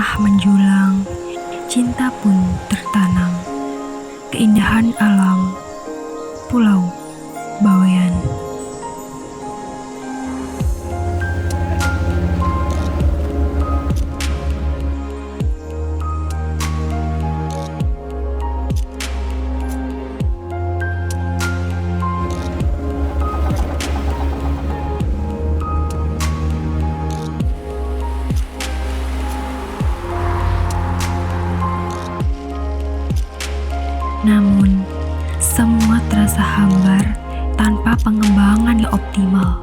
tanah menjulang, cinta pun tertanam. Keindahan alam, Pulau Bawean. Namun, semua terasa hambar tanpa pengembangan yang optimal.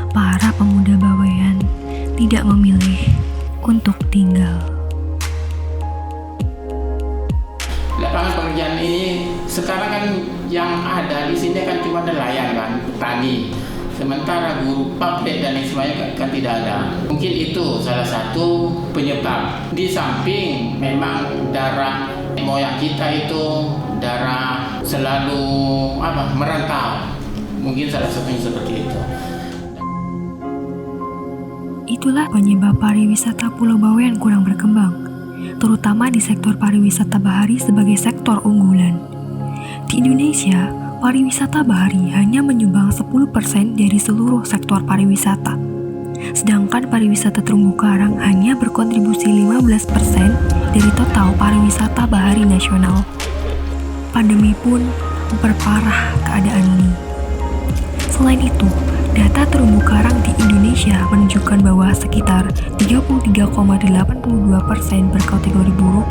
Para pemuda Bawean tidak memilih untuk tinggal. Lapangan pekerjaan ini sekarang kan yang ada di sini kan cuma nelayan kan, petani. Sementara guru pabrik dan lain sebagainya kan tidak ada. Mungkin itu salah satu penyebab. Di samping memang darah moyang kita itu darah selalu merantau. Mungkin salah satunya seperti itu. Itulah penyebab pariwisata Pulau Bawean kurang berkembang, terutama di sektor pariwisata bahari sebagai sektor unggulan. Di Indonesia, pariwisata bahari hanya menyumbang 10% dari seluruh sektor pariwisata. Sedangkan pariwisata terumbu karang hanya berkontribusi 15% dari total pariwisata bahari nasional. Pandemi pun memperparah keadaan ini. Selain itu, data terumbu karang di Indonesia menunjukkan bahwa sekitar 33,82% berkategori buruk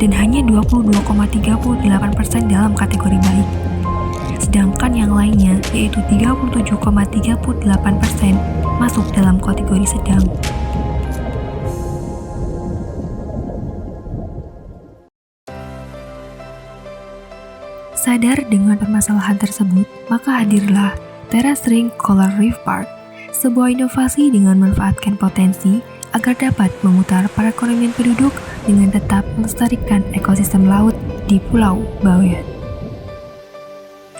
dan hanya 22,38% dalam kategori baik. Sedangkan yang lainnya, yaitu 37,38%, masuk dalam kategori sedang. Sadar dengan permasalahan tersebut, maka hadirlah Teras Ring Coral Reef Park, sebuah inovasi dengan memanfaatkan potensi agar dapat memutar perekonomian penduduk dengan tetap melestarikan ekosistem laut di Pulau Bawean.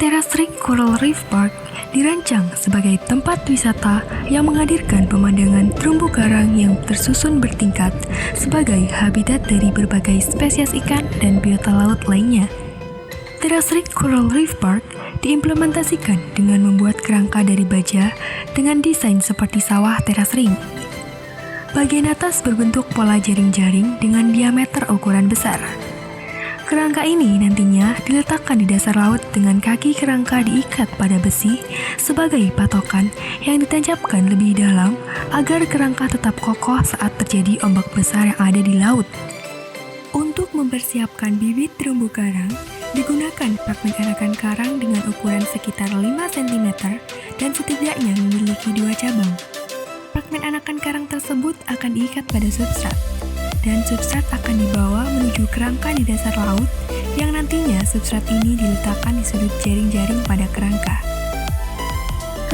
Teras Ring Coral Reef Park dirancang sebagai tempat wisata yang menghadirkan pemandangan terumbu karang yang tersusun bertingkat sebagai habitat dari berbagai spesies ikan dan biota laut lainnya. Teras Ring Coral Reef Park diimplementasikan dengan membuat kerangka dari baja dengan desain seperti sawah teras ring. Bagian atas berbentuk pola jaring-jaring dengan diameter ukuran besar. Kerangka ini nantinya diletakkan di dasar laut dengan kaki kerangka diikat pada besi sebagai patokan yang ditancapkan lebih dalam agar kerangka tetap kokoh saat terjadi ombak besar yang ada di laut. Untuk mempersiapkan bibit terumbu karang, digunakan fragmen anakan karang dengan ukuran sekitar 5 cm dan setidaknya memiliki 2 cabang. Fragmen anakan karang tersebut akan diikat pada substrat, dan substrat akan dibawa menuju kerangka di dasar laut yang nantinya substrat ini diletakkan di sudut jaring-jaring pada kerangka.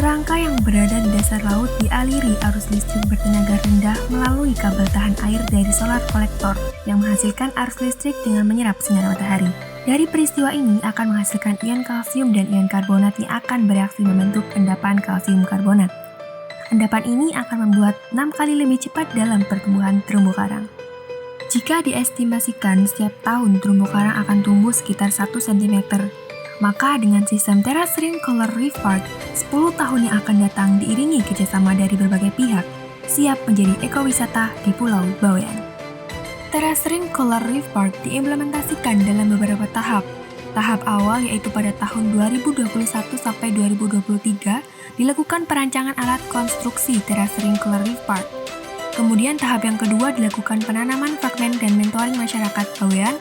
Kerangka yang berada di dasar laut dialiri arus listrik bertenaga rendah melalui kabel tahan air dari solar kolektor yang menghasilkan arus listrik dengan menyerap sinar matahari. Dari peristiwa ini akan menghasilkan ion kalsium dan ion karbonat yang akan bereaksi membentuk endapan kalsium karbonat. Endapan ini akan membuat 6 kali lebih cepat dalam pertumbuhan terumbu karang. Jika diestimasikan setiap tahun terumbu karang akan tumbuh sekitar 1 cm, maka dengan sistem Teras Ring Coral Reef Park, 10 tahun yang akan datang diiringi kerjasama dari berbagai pihak, siap menjadi ekowisata di Pulau Bawean. Teras Ring Coral Reef Park diimplementasikan dalam beberapa tahap. Tahap awal yaitu pada tahun 2021 sampai 2023 dilakukan perancangan alat konstruksi Teras Ring Coral Reef Park. Kemudian tahap yang kedua dilakukan penanaman fragmen dan mentoring masyarakat Bawean,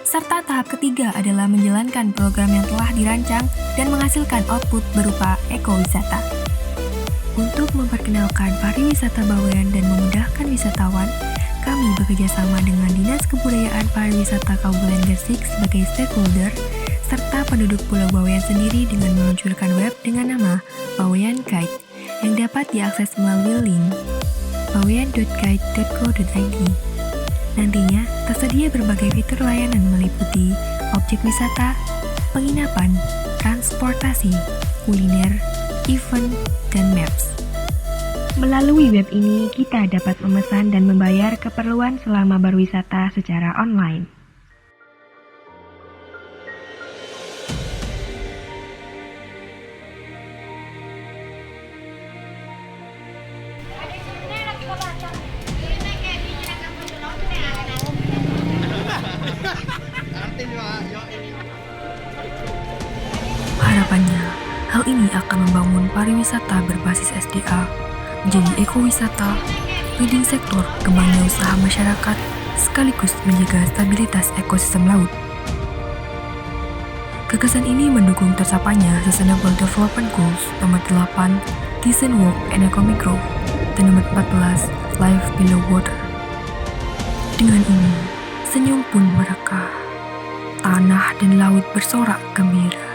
serta tahap ketiga adalah menjalankan program yang telah dirancang dan menghasilkan output berupa ekowisata. Untuk memperkenalkan pariwisata Bawean dan memudahkan wisatawan, kami bekerjasama dengan Dinas Kebudayaan Pariwisata Kabupaten Gresik sebagai stakeholder, serta penduduk Pulau Bawean sendiri dengan meluncurkan web dengan nama Bawean Guide yang dapat diakses melalui link bawean.guide.co.id. Nantinya, tersedia berbagai fitur layanan meliputi objek wisata, penginapan, transportasi, kuliner, event, dan maps. Melalui web ini, kita dapat memesan dan membayar keperluan selama berwisata secara online. Harapannya, hal ini akan membangun pariwisata berbasis SDA, menjadi ekowisata, leading sektor kembangnya usaha masyarakat, sekaligus menjaga stabilitas ekosistem laut. Gagasan ini mendukung tercapainya Sustainable Development Goals nomor 8, Decent Work and Economic Growth, dan nomor 14, Life Below Water. Dengan ini, senyum pun merekah, tanah dan laut bersorak gembira.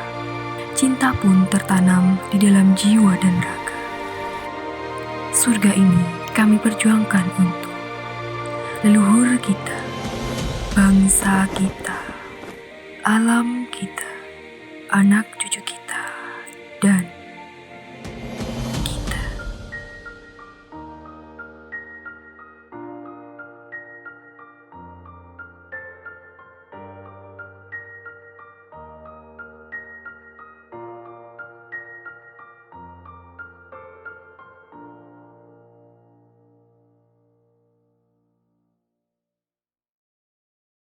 Cinta pun tertanam di dalam jiwa dan raga. Surga ini kami perjuangkan untuk leluhur kita, bangsa kita, alam kita, anak